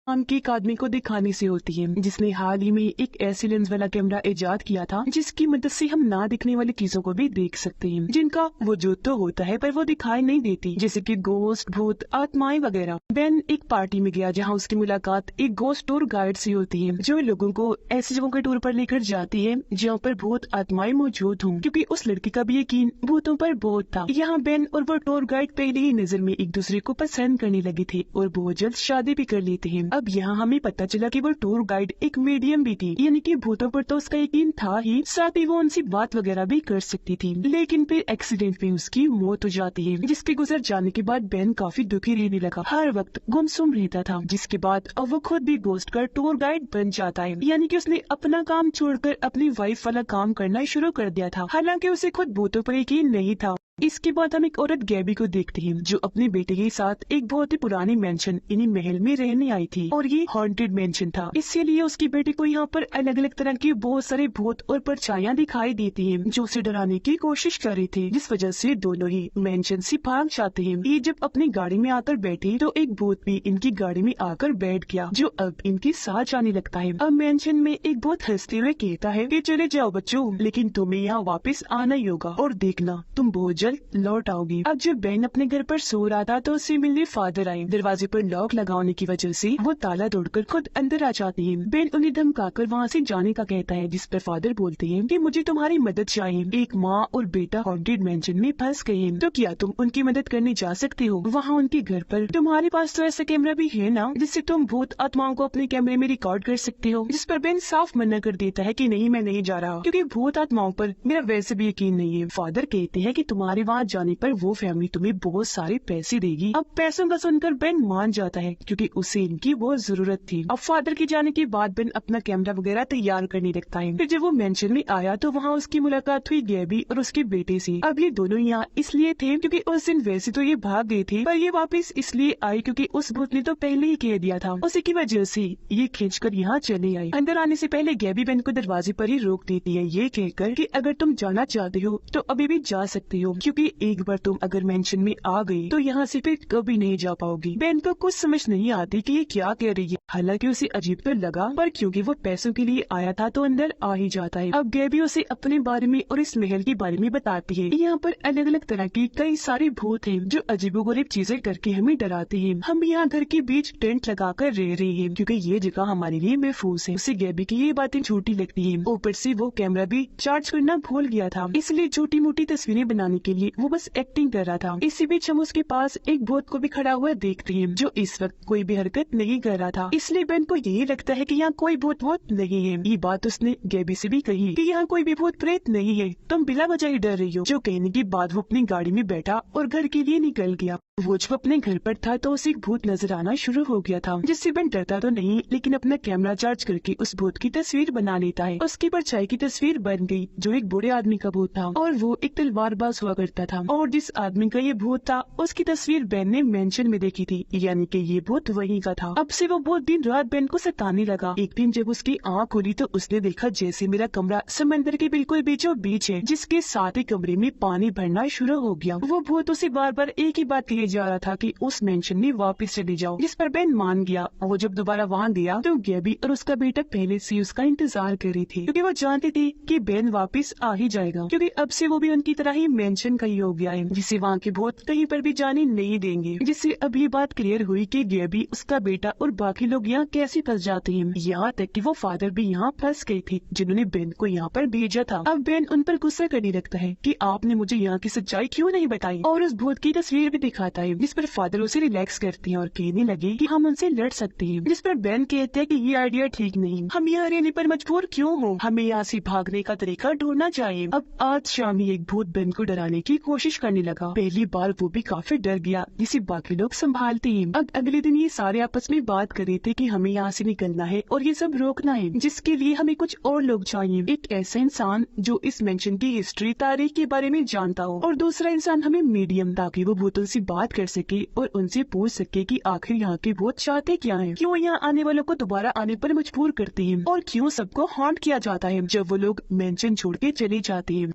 नाम की एक आदमी को दिखाने से होती है, जिसने हाल ही में एक ऐसी लेंस वाला कैमरा इजाद किया था जिसकी मदद से हम ना दिखने वाली चीजों को भी देख सकते हैं, जिनका वजूद तो होता है पर वो दिखाई नहीं देती, जैसे कि गोस्ट, भूत, आत्माएं वगैरह। बेन एक पार्टी में गया जहाँ उसकी मुलाकात एक गोस्ट टूर गाइड से होती है, जो लोगों को ऐसी जगहों के टूर पर लेकर जाती है जहाँ पर भूत आत्माएं मौजूद हों, क्योंकि उस लड़की का भी यकीन भूतों पर बहुत था। यहाँ बेन और वो टूर गाइड पहले ही नजर में एक दूसरे को पसंद करने लगे थे और बहुत जल्द शादी भी कर लेते हैं। अब यहाँ हमें पता चला कि वो टूर गाइड एक मीडियम भी थी, यानी कि भूतों पर तो उसका यकीन था ही, साथ ही वो उनसे बात वगैरह भी कर सकती थी। लेकिन फिर एक्सीडेंट में उसकी मौत हो जाती है, जिसके गुजर जाने के बाद बेन काफी दुखी रहने लगा, हर वक्त गुमसुम रहता था। जिसके बाद अब वो खुद भी गोस्ट का टूर गाइड बन जाता है, यानी कि उसने अपना काम छोड़कर अपनी वाइफ वाला काम करना शुरू कर दिया था। हालांकि उसे खुद भूतों पर यकीन नहीं था। इसके बाद हम एक औरत गैबी को देखते हैं, जो अपने बेटे के साथ एक बहुत ही पुरानी मेंशन यानी महल में रहने आई थी, और ये हॉन्टेड मेंशन था, इसीलिए उसकी बेटे को यहाँ पर अलग अलग तरह के बहुत सारे भूत और परछाइयां दिखाई देती हैं, जो उसे डराने की कोशिश कर रही थी, जिस वजह से दोनों ही मेंशन से भाग जाते हैं। ये जब अपनी गाड़ी में आकर बैठे तो एक भूत भी इनकी गाड़ी में आकर बैठ गया, जो अब इनके साथ जाने लगता है। अब मेंशन में एक बहुत हंसते हुए कहता है कि चले जाओ बच्चों, लेकिन तुम्हें यहाँ वापस आना ही होगा और देखना तुम बहुत लौट आओगी। अब जब बेन अपने घर पर सो रहा था तो उसे मिलने फादर आए। दरवाजे पर लॉक लगाने की वजह से वो ताला तोड़कर खुद अंदर आ जाते हैं। बेन उन्हें धमकाकर वहाँ से जाने का कहता है, जिस पर फादर बोलते हैं कि मुझे तुम्हारी मदद चाहिए। एक माँ और बेटा हॉन्टेड मेंशन में फंस गए हैं, तो क्या तुम उनकी मदद करने जा सकते हो वहाँ उनके घर पर? तुम्हारे पास तो ऐसा कैमरा भी है ना, जिससे तुम भूत आत्माओं को अपने कैमरे में रिकॉर्ड कर सकते हो? जिस पर बेन साफ मना कर देता है कि नहीं, मैं नहीं जा रहा, क्योंकि भूत आत्माओं पर मेरा वैसे भी यकीन नहीं है। फादर कहते हैं कि तुम्हारे वहाँ जाने पर वो फैमिली तुम्हें बहुत सारे पैसे देगी। अब पैसों का सुनकर बेन मान जाता है, क्योंकि उसे इनकी बहुत जरूरत थी। अब फादर के जाने के बाद बेन अपना कैमरा वगैरह तैयार करने लगता है। फिर जब वो मेंशन में आया तो वहाँ उसकी मुलाकात हुई गैबी और उसके बेटे से। अब ये दोनों यहाँ इसलिए थे क्योंकि उस दिन वैसे तो ये भाग गए थे, पर ये वापस इसलिए आई क्योंकि उस भूत ने तो पहले ही कह दिया था। उसी की वजह से ये खींचकर यहाँ चले आई। अंदर आने से पहले गैबी बेन को दरवाजे पर ही रोक देती है, ये कहकर कि अगर तुम जाना चाहते हो तो अभी भी जा सकते हो, क्योंकि एक बार तुम अगर मेंशन में आ गई तो यहाँ से फिर कभी नहीं जा पाओगी। बेन को कुछ समझ नहीं आती कि ये क्या कह रही है। हालांकि उसे अजीब तो लगा, पर क्योंकि वो पैसों के लिए आया था तो अंदर आ ही जाता है। अब गैबी उसे अपने बारे में और इस महल के बारे में बताती है। यहाँ पर अलग अलग तरह की कई सारे भूत हैं, जो अजीबोगरीब चीजें करके हमें डराते हैं। हम यहाँ घर के बीच टेंट लगाकर रह रहे हैं, क्योंकि ये जगह हमारे लिए महफूज है। उसे गैबी की ये बातें झूठी लगती है। ऊपर से वो कैमरा भी चार्ज करना भूल गया था, इसलिए छोटी मोटी तस्वीरें बनाने के लिए वो बस एक्टिंग कर रहा था। इसी बीच हम उसके पास एक भूत को भी खड़ा हुआ देखते हैं, जो इस वक्त कोई भी हरकत नहीं कर रहा था। इसलिए बेन को यही लगता है कि यहाँ कोई भूत वूत नहीं है। ये बात उसने गैबी से भी कही कि यहाँ कोई भी भूत प्रेत नहीं है, तुम बिला वजह ही डर रही हो। जो कहने के बाद वो अपनी गाड़ी में बैठा और घर के लिए निकल गया। वो जब अपने घर पर था तो उसे एक भूत नजर आना शुरू हो गया था, जिससे बेन डरता तो नहीं, लेकिन अपना कैमरा चार्ज करके उस भूत की तस्वीर बना लेता है। उसकी परछाई की तस्वीर बन गई, जो एक बूढ़े आदमी का भूत था, और वो एक तलवारबाज हुआ करता था। और जिस आदमी का ये भूत था उसकी तस्वीर बेन ने मेंशन में देखी थी, यानी कि ये भूत वही का था। अब से वो बहुत दिन रात बेन को सताने लगा। एक दिन जब उसकी आँख खुली तो उसने देखा जैसे मेरा कमरा समंदर के बिल्कुल बीचों बीच है, जिसके साथ ही कमरे में पानी भरना शुरू हो गया। वो भूत उसे बार बार एक ही बात कही जा रहा था कि उस मेंशन में वापस चले जाओ, जिस पर बेन मान गया। वो जब दोबारा वहाँ गया तो गैबी और उसका बेटा पहले से उसका इंतजार कर रही थी, क्योंकि वो जानती थी कि बेन वापस आ ही जाएगा, क्योंकि अब से वो भी उनकी तरह ही मेंशन का ही हो गया है, जिसे वहाँ के भूत कहीं पर भी जाने नहीं देंगे। जिससे अब ये बात क्लियर हुई कि गैबी, उसका बेटा और बाकी लोग यहाँ कैसे फंस जाते हैं। यहाँ तक कि वो फादर भी यहाँ फंस गए थे, जिन्होंने बेन को यहाँ पर भेजा था। अब बेन उन पर गुस्सा करने लगता है कि आपने मुझे यहाँ की सच्चाई क्यों नहीं बताई, और उस भूत की तस्वीर भी दिखाता है, जिस पर फादर उसे रिलैक्स करते हैं और कहने लगे कि हम उनसे लड़ सकते हैं। जिस पर बेन कहते हैं कि ये आइडिया ठीक नहीं, हम यहाँ रहने पर मजबूर क्यों हो, हमें यहाँ से भागने का तरीका ढूंढना चाहिए। अब आज शाम ही एक भूत बेन को डराने की कोशिश करने लगा। पहली बार वो भी काफी डर गया, जिसे बाकी लोग संभालते हैं। अब अगले दिन ये सारे आपस में बात कर रहे थे कि हमें यहाँ से निकलना है और ये सब रोकना है, जिसके लिए हमें कुछ और लोग चाहिए। एक ऐसा इंसान जो इस मेंशन की हिस्ट्री, तारीख के बारे में जानता हो, और दूसरा इंसान हमें मीडियम, ताकि वो भूतों से बात कर सके और उनसे पूछ सके कि आखिर यहाँ के भूत चाहते क्या हैं, क्यों यहाँ आने वालों को दोबारा आने पर मजबूर करते हैं, और क्यों सबको हॉन्ट किया जाता है जब वो लोग मेंशन छोड़ के चले जाते हैं।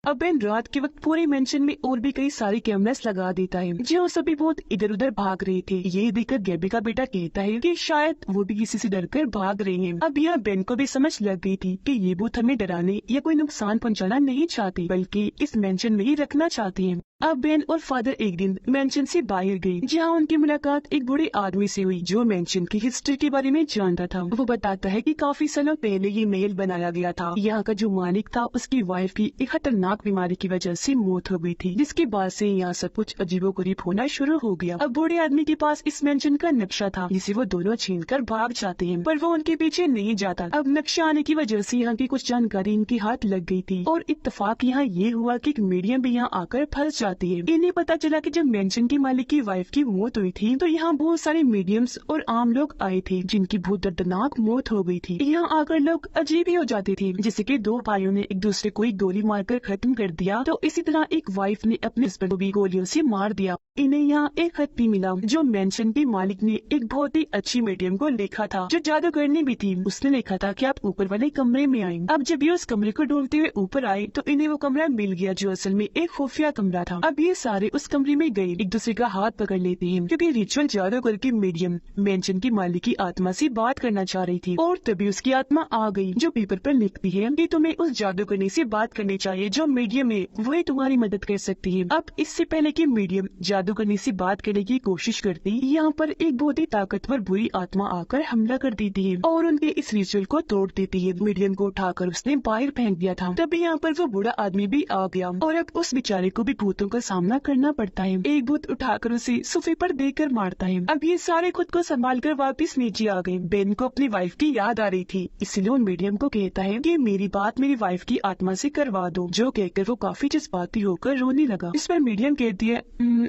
अब बेन रात के वक्त पूरे मेंशन में और भी कई सारे कैमरास लगा देता है जो सभी बहुत इधर उधर भाग रहे थे। ये देखकर गैबी का बेटा कहता है कि शायद वो भी किसी से डरकर भाग रहे हैं। अब यहाँ बेन को भी समझ लग गई थी कि ये भूत हमें डराने या कोई नुकसान पहुँचाना नहीं चाहते, बल्कि इस मेंशन में ही रखना चाहते हैं। अब बेन और फादर एक दिन मेंशन से बाहर गए, जहाँ उनकी मुलाकात एक बूढ़े आदमी से हुई जो मेंशन की हिस्ट्री के बारे में जानता था। वो बताता है कि काफी सालों पहले ये महल बनाया गया था। यहाँ का जो मालिक था उसकी वाइफ की एक खतरनाक बीमारी की वजह से मौत हो गई थी, जिसके बाद से यहाँ सब कुछ अजीबोगरीब होना शुरू हो गया। अब बूढ़े आदमी के पास इस मेंशन का नक्शा था जिसे वो दोनों छीन कर भाग जाते हैं, पर वो उनके पीछे नहीं जाता। अब नक्शा आने की वजह से यहाँ की कुछ जानकारी इनके हाथ लग गई थी और इत्तेफाक यहाँ ये हुआ कि एक मीडियम भी यहाँ आकर फंस जाती है। इन्हें पता चला कि जब मेंशन की मालिक की वाइफ की मौत हुई थी तो यहाँ बहुत सारे मीडियम्स और आम लोग आए थे जिनकी बहुत दर्दनाक मौत हो गई थी। यहाँ आकर लोग अजीब ही हो जाते थे, जैसे कि दो भाइयों ने एक दूसरे को गोली मारकर खत्म कर दिया, तो इसी तरह एक वाइफ ने अपने हस्बैंड को भी गोलियों से मार दिया। इन्हें यहाँ एक खत भी मिला जो मेंशन के मालिक ने एक बहुत ही अच्छी मीडियम को लिखा था जो जादू करनी भी थी। उसने लिखा था कि आप ऊपर वाले कमरे में आए। अब जब ये उस कमरे को ढूंढते हुए ऊपर आए तो इन्हें वो कमरा मिल गया जो असल में एक खुफिया कमरा था। अब ये सारे उस कमरे में गए, एक दूसरे का हाथ पकड़ लेते हैं क्योंकि रिचुअल जादूगर की मीडियम मेंशन की मालिक की आत्मा से बात करना चाह रही थी और तभी उसकी आत्मा आ गई जो पेपर पर लिखती है कि तुम्हें उस जादूगरनी से बात करनी चाहिए जो मीडियम है, वही तुम्हारी मदद कर सकती है। अब इससे पहले कि मीडियम जादूगरनी से बात करने की कोशिश करती, यहाँ पर एक बहुत ही ताकतवर बुरी आत्मा आकर हमला कर देती है और उनके इस रिचुअल को तोड़ देती है। मीडियम को उठाकर उसने बाहर फेंक दिया था। तभी यहाँ पर वो बूढ़ा आदमी भी आ गया और अब उस बेचारे को भी भूतों का सामना करना पड़ता है। एक भूत उठाकर उसे सोफे पर देकर मारता है। अब ये सारे खुद को संभाल कर वापिस नीचे आ गए। बेन को अपनी वाइफ की याद आ रही थी, इसलिए उन मीडियम को कहता है कि मेरी बात मेरी वाइफ की आत्मा से करवा दो, जो कहकर वो काफी जज्बाती होकर रोने लगा। इस पर मीडियम कहती है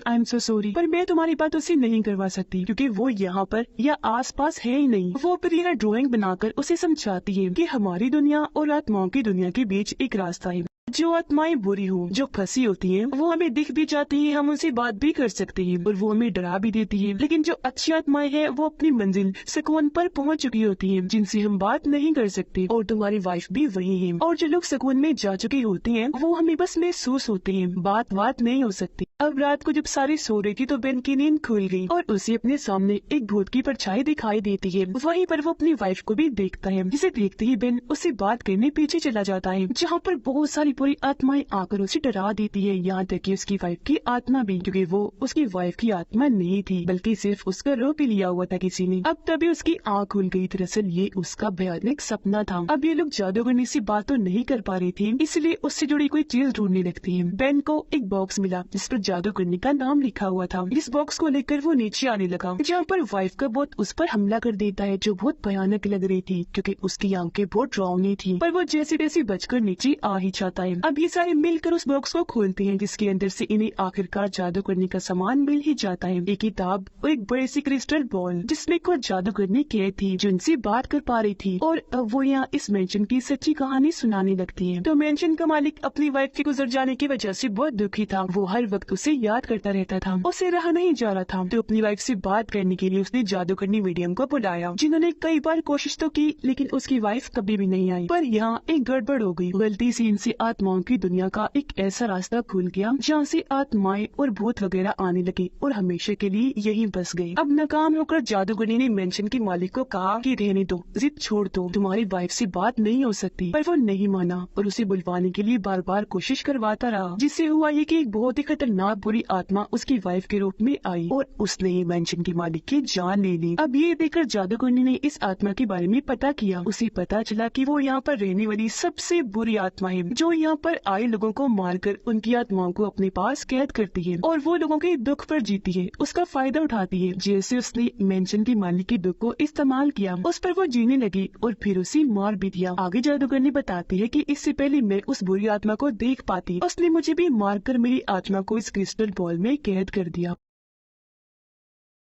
आई एम सो सॉरी, पर मैं तुम्हारी बात उसे नहीं करवा सकती क्योंकि वो यहाँ पर या आस पास है ही नहीं। वो फिर यह ड्राइंग बनाकर उसे समझाती है कि हमारी दुनिया और आत्माओं की दुनिया के बीच एक रास्ता है। जो आत्माएं बुरी हो, जो फंसी होती हैं, वो हमें दिख भी जाती है, हम उनसे बात भी कर सकते हैं और वो हमें डरा भी देती है। लेकिन जो अच्छी आत्माएं हैं वो अपनी मंजिल सुकून पर पहुंच चुकी होती हैं, जिनसे हम बात नहीं कर सकते। और तुम्हारी वाइफ भी वही है। और जो लोग सुकून में जा चुके होते हैं वो हमें बस महसूस होते हैं, बात नहीं हो सकती। अब रात को जब सारी सो रही थी तो बेन की नींद खुल गई और उसे अपने सामने एक भूत की परछाई दिखाई देती है। वहीं पर वो अपनी वाइफ को भी देखता है, जिसे देखते ही बेन उससे बात करने पीछे चला जाता है, जहाँ पर बहुत सारी बुरी आत्माएं आकर उसे डरा देती है, यहाँ तक कि उसकी वाइफ की आत्मा भी, क्योंकि वो उसकी वाइफ की आत्मा नहीं थी बल्कि सिर्फ उसका रूप ही लिया हुआ था किसी ने। अब तभी उसकी आँख खुल गई, दरअसल ये उसका भयानक सपना था। अब ये लोग जादूगरनी से बात तो नहीं कर पा रही थी, इसलिए उससे जुड़ी कोई चीज ढूंढने लगती है। बेन को एक बॉक्स मिला जिस पर जादूगरनी का नाम लिखा हुआ था। इस बॉक्स को लेकर वो नीचे आने लगा, जहाँ पर वाइफ का भूत उस पर हमला कर देता है, जो बहुत भयानक लग रही थी क्योंकि उसकी आंखें बहुत डरावनी थी, पर वो जैसे तैसे बचकर नीचे आ ही जाता है। अब ये सारे मिलकर उस बॉक्स को खोलते हैं, जिसके अंदर से इन्हें आखिरकार जादू करने का सामान मिल ही जाता है। एक किताब और एक बड़ी सी क्रिस्टल बॉल जिसमें कुछ जादूगरनी कैद थी जो इनसे बात कर पा रही थी, और वो यहाँ इस मेंशन की सच्ची कहानी सुनाने लगती है। तो मेंशन का मालिक अपनी वाइफ के गुजर जाने की वजह से बहुत दुखी था। वो हर वक्त उसे याद करता रहता था, उसे रहा नहीं जा रहा था। तो अपनी वाइफ से बात करने के लिए उसने जादूगरनी मीडियम को बुलाया, जिन्होंने कई बार कोशिश तो की लेकिन उसकी वाइफ कभी भी नहीं आई। पर यहाँ एक गड़बड़ हो गई, गलती से इनसे आत्माओं की दुनिया का एक ऐसा रास्ता खुल गया जहाँ से आत्माएं और भूत वगैरह आने लगे और हमेशा के लिए यही बस गए। अब नाकाम होकर जादूगरनी ने मेंशन के मालिक को कहा कि रहने दो, जिद छोड़ दो, तुम्हारी वाइफ से बात नहीं हो सकती। पर वो नहीं माना और उसे बुलवाने के लिए बार बार कोशिश करवाता रहा, जिससे हुआ ये कि एक बहुत ही खतरनाक बुरी आत्मा उसकी वाइफ के रूप में आई और उसने मेंशन के मालिक की जान ले ली। अब ये देखकर जादूगरनी ने इस आत्मा के बारे में पता किया। उसे पता चला कि वो यहाँ पर रहने वाली सबसे बुरी आत्मा है, जो यहाँ पर आए लोगों को मारकर उनकी आत्माओं को अपने पास कैद करती है और वो लोगों के दुख पर जीती है, उसका फायदा उठाती है। जैसे उसने मेंशन के मालिक के दुख को इस्तेमाल किया, उस पर वो जीने लगी और फिर उसे मार भी दिया। आगे जादूगरनी बताती है कि इससे पहले मैं उस बुरी आत्मा को देख पाती, उसने मुझे भी मारकर मेरी आत्मा को इस क्रिस्टल बॉल में कैद कर दिया।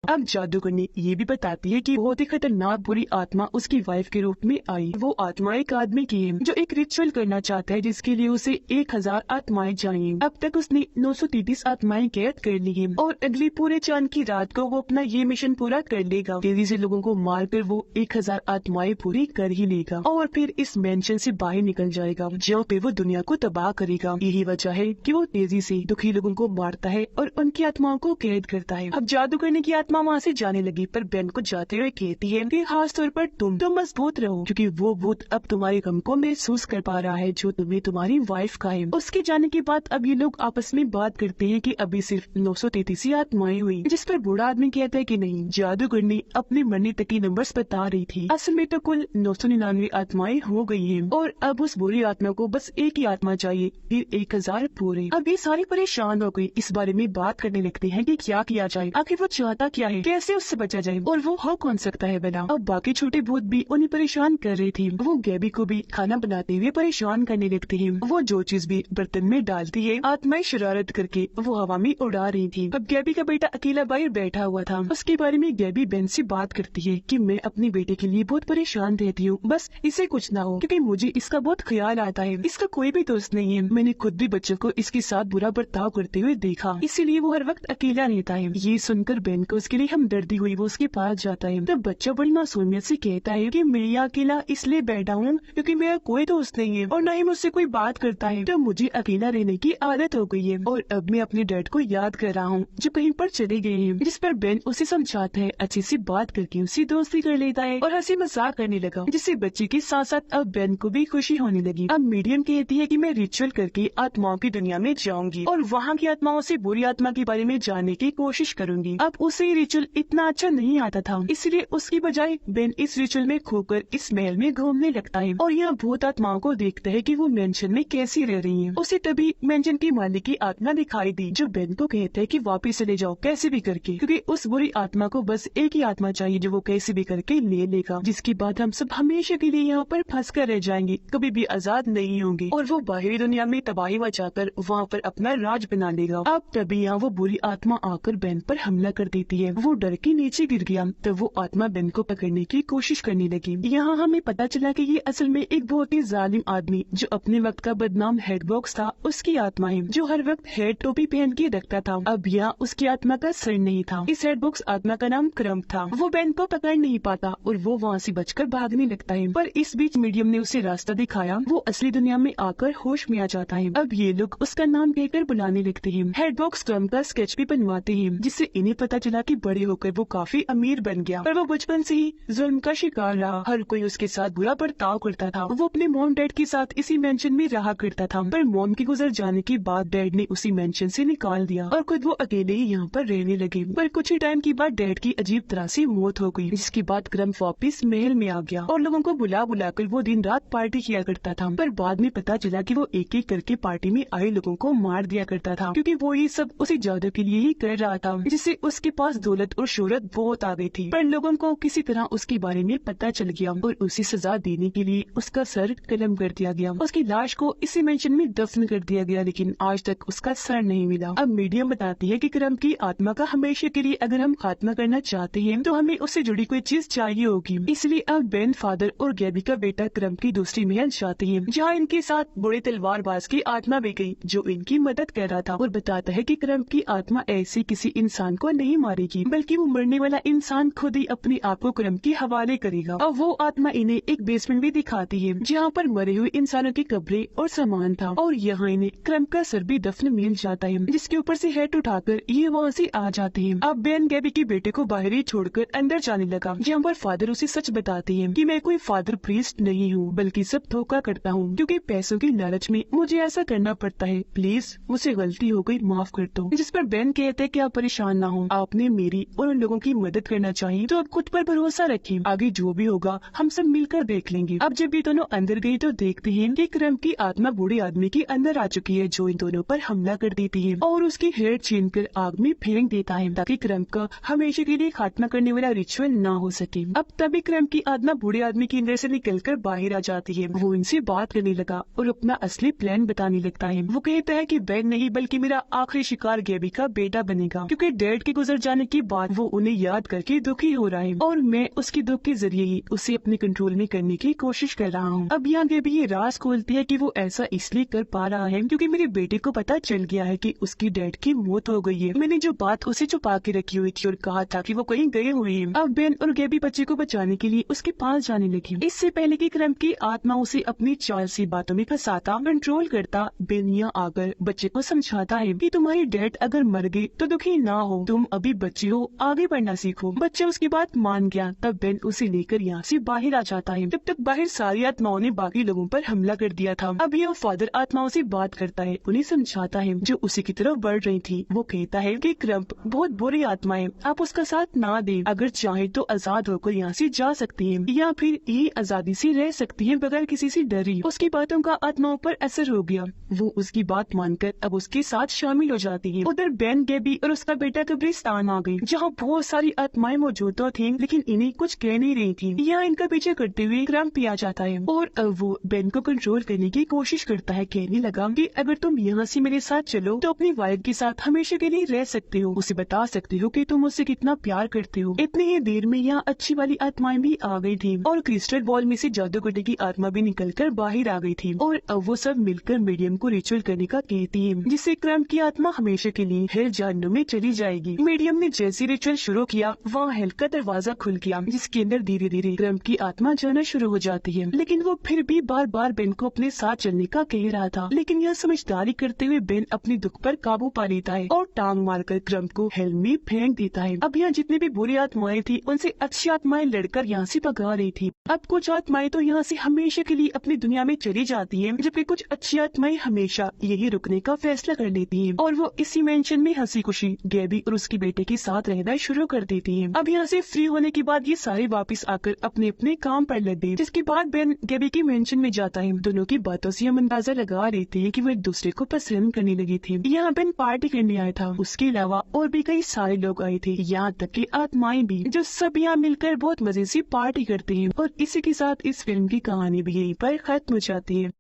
अब जादूगरनी ये भी बताती है कि बहुत ही खतरनाक बुरी आत्मा उसकी वाइफ के रूप में आई। वो आत्मा एक आदमी की है जो एक रिचुअल करना चाहता है जिसके लिए उसे 1000 आत्माएं चाहिए। अब तक उसने 933 आत्माएं कैद कर ली है और अगली पूरे चांद की रात को वो अपना ये मिशन पूरा कर लेगा। तेजी से लोगों को मारकर वो 1000 आत्माएं पूरी कर ही लेगा और फिर इस मेंशन से बाहर निकल जाएगा जहाँ पे वो दुनिया को तबाह करेगा। यही वजह है कि वो तेजी से दुखी लोगों को मारता है और उनकी आत्माओं को कैद करता है। अब जादूगरनी की आत्मा वहाँ से जाने लगी पर बेन को जाते हुए कहती है कि खास तौर पर तुम मजबूत रहो क्योंकि वो भूत अब तुम्हारे गम को महसूस कर पा रहा है जो तुम्हें तुम्हारी वाइफ का है। उसके जाने के बाद अब ये लोग आपस में बात करते हैं कि अभी सिर्फ 933 आत्माएं हुई, जिस पर बूढ़ा आदमी कहता है कि नहीं, जादूगरनी अपने मरने तक की नंबर्स बता रही थी, असल में तो कुल 999 आत्माएं हो गई हैं और अब उस बुरी आत्मा को बस एक ही आत्मा चाहिए, फिर 1000 पूरे। अब ये सारी परेशान हो गई, इस बारे में बात करने लगते हैं कि क्या किया जाए, आखिर वो चाहता क्या है, कैसे उससे बचा जाए और वो हो कौन सकता है बना। अब बाकी छोटे भूत भी उन्हें परेशान कर रहे थे। वो गैबी को भी खाना बनाते हुए परेशान करने लगते हैं। वो जो चीज भी बर्तन में डालती है आत्माएं शरारत करके वो हवा में उड़ा रही थी। अब गैबी का बेटा अकेला बाहर बैठा हुआ था। उसके बारे में गैबी बेन से बात करती है कि मैं अपने बेटे के लिए बहुत परेशान रहती हूँ, बस इसे कुछ ना हो क्योंकि मुझे इसका बहुत ख्याल आता है। इसका कोई भी दोस्त नहीं है, मैंने खुद भी बच्चों को इसके साथ बुरा बर्ताव करते हुए देखा, इसीलिए वो हर वक्त अकेला रहता है। ये सुनकर बेन को उसके लिए हमदर्दी हुई, वो उसके पास जाता है। तब बच्चा बड़ी मासूमियत से कहता है कि मैं यहाँ अकेला इसलिए बैठा हूँ क्योंकि मेरा कोई दोस्त नहीं है और न ही मुझसे कोई बात करता है, तो मुझे अकेला रहने की आदत हो गई है और अब मैं अपने डैड को याद कर रहा हूँ जो कहीं पर चले गए हैं। जिस पर बेन उसे समझाता है, अच्छी सी बात करके उसी दोस्ती कर लेता है और हंसी मजाक करने लगा, जिससे बच्चे के साथ साथ अब बेन को भी खुशी होने लगी। अब मीडियम कहती है कि मैं रिचुअल करके आत्माओं की दुनिया में जाऊंगी और वहाँ की आत्माओं से बुरी आत्मा के बारे में जानने की कोशिश करूंगी। अब उसे रिचुअल इतना अच्छा नहीं आता था, इसलिए उसकी बजाय बेन इस रिचुअल में खोकर इस महल में घूमने लगता है और यहाँ भूत आत्माओं को देखता है कि वो मेंशन में कैसी रह रही हैं। उसे तभी मेंशन की मालिक की आत्मा दिखाई दी जो बेन को कहता है कि वापस चले जाओ कैसे भी करके, क्योंकि उस बुरी आत्मा को बस एक ही आत्मा चाहिए जो वो कैसे भी करके ले लेगा, जिसके बाद हम सब हमेशा के लिए यहाँ पर फंस कर रह जाएंगे, कभी भी आजाद नहीं होंगे और वो बाहरी दुनिया में तबाही मचाकर वहाँ पर अपना राज बना लेगा। अब तभी यहाँ वो बुरी आत्मा आकर बेन पर हमला कर देती है। वो डर के नीचे गिर गया, तो वो आत्मा बेन को पकड़ने की कोशिश करने लगी। यहाँ हमें पता चला कि ये असल में एक बहुत ही जालिम आदमी जो अपने वक्त का बदनाम हेड बॉक्स था उसकी आत्मा है, जो हर वक्त हेड टोपी पहन के रखता था। अब यहाँ उसकी आत्मा का सर नहीं था। इस हेड बॉक्स आत्मा का नाम क्रम्प था। वो बेन को पकड़ नहीं पाता और वो वहाँ से बचकर भागने लगता है, पर इस बीच मीडियम ने उसे रास्ता दिखाया। वो असली दुनिया में आकर होश में आ जाता है। अब ये लोग उसका नाम कहकर बुलाने लगते हैं। हेड बॉक्स क्रम्प का स्केच भी बनवाते हैं, जिससे इन्हें पता चला कि बड़े होकर वो काफी अमीर बन गया, पर वो बचपन से ही जुल्म का शिकार रहा। हर कोई उसके साथ बुरा बर्ताव करता था। वो अपने मॉम डैड के साथ इसी मेंशन में रहा करता था, पर मॉम के गुजर जाने के बाद डैड ने उसी मेंशन से निकाल दिया और खुद वो अकेले ही यहाँ पर रहने लगे। पर कुछ ही टाइम के बाद डैड की अजीब तरह से मौत हो गई, जिसके बाद क्रम्प वापिस महल में आ गया और लोगों को बुला बुलाकर वो दिन रात पार्टी किया करता था। पर बाद में पता चला कि वो एक एक करके पार्टी में आए लोगों को मार दिया करता था, क्योंकि वो ये सब उसी जादू के लिए ही कर रहा था, जिससे उसके पास दौलत और शोहरत बहुत आ गई थी। पर लोगों को किसी तरह उसके बारे में पता चल गया और उसे सजा देने के लिए उसका सर कलम कर दिया गया। उसकी लाश को इसी मेंशन में दफन कर दिया गया, लेकिन आज तक उसका सर नहीं मिला। अब मीडियम बताती है कि क्रम्प की आत्मा का हमेशा के लिए अगर हम खात्मा करना चाहते हैं तो हमें उससे जुड़ी कोई चीज चाहिए होगी। इसलिए अब बेन, फादर और गैबी का बेटा क्रम्प की दूसरी महल जाते हैं, जहाँ इनके साथ बड़े तलवारबाज की आत्मा भी गई जो इनकी मदद कर रहा था और बताता है कि क्रम्प की आत्मा ऐसे किसी इंसान को नहीं मारेगी, बल्कि वो मरने वाला इंसान खुद ही अपने आप को क्रम्प के हवाले करेगा। और वो आत्मा इन्हें एक बेसमेंट भी दिखाती है, जहाँ पर मरे हुए इंसानों की कब्रें और सामान था और यहाँ इन्हें क्रम्प का सर भी दफन मिल जाता है, जिसके ऊपर से हेड उठाकर ये वहाँ से आ जाते हैं। अब बेन गैबी के बेटे को बाहर ही छोड़कर अंदर जाने लगा, जहाँ पर फादर उसे सच बताते हैं कि मैं कोई फादर प्रीस्ट नहीं हूँ, बल्कि सब धोखा करता हूँ, क्योंकि पैसों की लालच में मुझे ऐसा करना पड़ता है। प्लीज मुझसे गलती हो गई, माफ कर दो। जिस पर बेन कहते हैं कि आप परेशान ना हो, आपने मेरी और उन लोगों की मदद करना चाहिए, तो अब खुद पर भरोसा रखें, आगे जो भी होगा हम सब मिलकर देख लेंगे। अब जब ये दोनों अंदर गए तो देखते हैं कि क्रम्प की आत्मा बूढ़े आदमी के अंदर आ चुकी है, जो इन दोनों पर हमला कर देती है और उसकी हेड छीन कर आग में फेंक देता है, ताकि क्रम्प का हमेशा के लिए खात्मा करने वाला रिचुअल न हो सके। अब तभी क्रम्प की आत्मा बूढ़े आदमी के अंदर से निकलकर बाहर आ जाती है। वो इनसे बात करने लगा और अपना असली प्लान बताने लगता है। वो कहता है कि बेन नहीं बल्कि मेरा आखिरी शिकार गैबी का बेटा बनेगा, क्योंकि डैड के गुजर जाने के बाद वो उन्हें याद करके दुखी हो रहा है और मैं उसके दुख के जरिए ही उसे अपने कंट्रोल में करने की कोशिश कर रहा हूँ। अब यहाँ गेबी ये राज खोलती है कि वो ऐसा इसलिए कर पा रहा है क्योंकि मेरे बेटे को पता चल गया है कि उसकी डैड की मौत हो गई है। मैंने जो बात उसे छुपा के रखी हुई थी और कहा था कि वो कहीं गए हुए हैं। अब बेन और गेबी बच्चे को बचाने के लिए उसके पास जाने लगी। इससे पहले कि क्रम्प की आत्मा उसे अपनी चाल सी बातों में फंसाता, कंट्रोल करता, बेन यहाँ आकर बच्चे को समझाता है कि तुम्हारी डैड अगर मर गई तो दुखी ना हो, तुम अभी बच्चे हो, आगे बढ़ना सीखो। बच्चा उसकी बात मान गया। तब बेन उसे लेकर यहाँ से बाहर आ जाता है। तब तक बाहर सारी आत्माओं ने बाकी लोगों पर हमला कर दिया था। अब यह फादर आत्माओं से बात करता है, उन्हें समझाता है जो उसी की तरफ बढ़ रही थी। वो कहता है कि क्रम्प बहुत बुरी आत्मा है, आप उसका साथ ना दें। अगर चाहे तो आजाद होकर यहाँ से जा सकती है या फिर ये आजादी से रह सकती है बगैर किसी से डरी। उसकी बातों का आत्माओं पर असर हो गया। वो उसकी बात मानकर अब उसके साथ शामिल हो जाती है। उधर बेन, गेबी और उसका बेटा कब्रिस्तान आ गई जहाँ बहुत सारी आत्माएं मौजूद तो थी लेकिन इन्हें कुछ कह नहीं रही थी। यहाँ इनका पीछे करते हुए क्रम्प आ जाता है और अब वो बेन को कंट्रोल करने की कोशिश करता है। कहने लगा कि अगर तुम यहाँ से मेरे साथ चलो तो अपनी वाइफ के साथ हमेशा के लिए रह सकते हो, उसे बता सकते हो कि तुम उससे कितना प्यार करते हो। इतनी ही देर में यहाँ अच्छी वाली आत्माएं भी आ गई थी और क्रिस्टल बॉल में से जादूगरनी की आत्मा भी निकलकर बाहर आ गई थी और अब वो सब मिलकर मीडियम को रिचुअल करने का कहती है जिससे क्रम्प की आत्मा हमेशा के लिए हेल जहन्नुम में चली जाएगी। मीडियम ने जैसे रिचुअल शुरू किया वहाँ हेल का दरवाजा खुल गया जिसके अंदर धीरे धीरे क्रम्प की आत्मा जाना शुरू हो जाती है। लेकिन वो फिर भी बार बार बेन को अपने साथ चलने का कह रहा था। लेकिन यह समझदारी करते हुए बेन अपने दुख पर काबू पा लेता है और टांग मारकर क्रम्प को हेल में फेंक देता है। अब यहाँ जितनी भी बुरी आत्माएं थी उनसे अच्छी आत्माएं लड़कर यहाँ से भगा रही थी। अब कुछ आत्माएं तो यहाँ से हमेशा के लिए अपनी दुनिया में चली जाती है जबकि कुछ अच्छी आत्माएं हमेशा यही रुकने का फैसला कर लेती है और वो इसी मेंशन में हंसी खुशी गेबी और उसके बेटे के साथ रहना शुरू कर देती है। अब यहाँ से फ्री होने के बाद ये सारे वापस आकर अपने अपने काम पर लग गए। जिसके बाद बेन गेबी की मेंशन में जाता है। दोनों की बातों से हम अंदाजा लगा रहे थे कि वो एक दूसरे को पसंद करने लगी थी। यहाँ बेन पार्टी करने आया था, उसके अलावा और भी कई सारे लोग आए थे, यहाँ तक कि आत्माएं भी, जो सब यहाँ मिलकर बहुत मजे से पार्टी करते हैं। और इसी के साथ इस फिल्म की कहानी भी यहीं पर खत्म हो जाती है।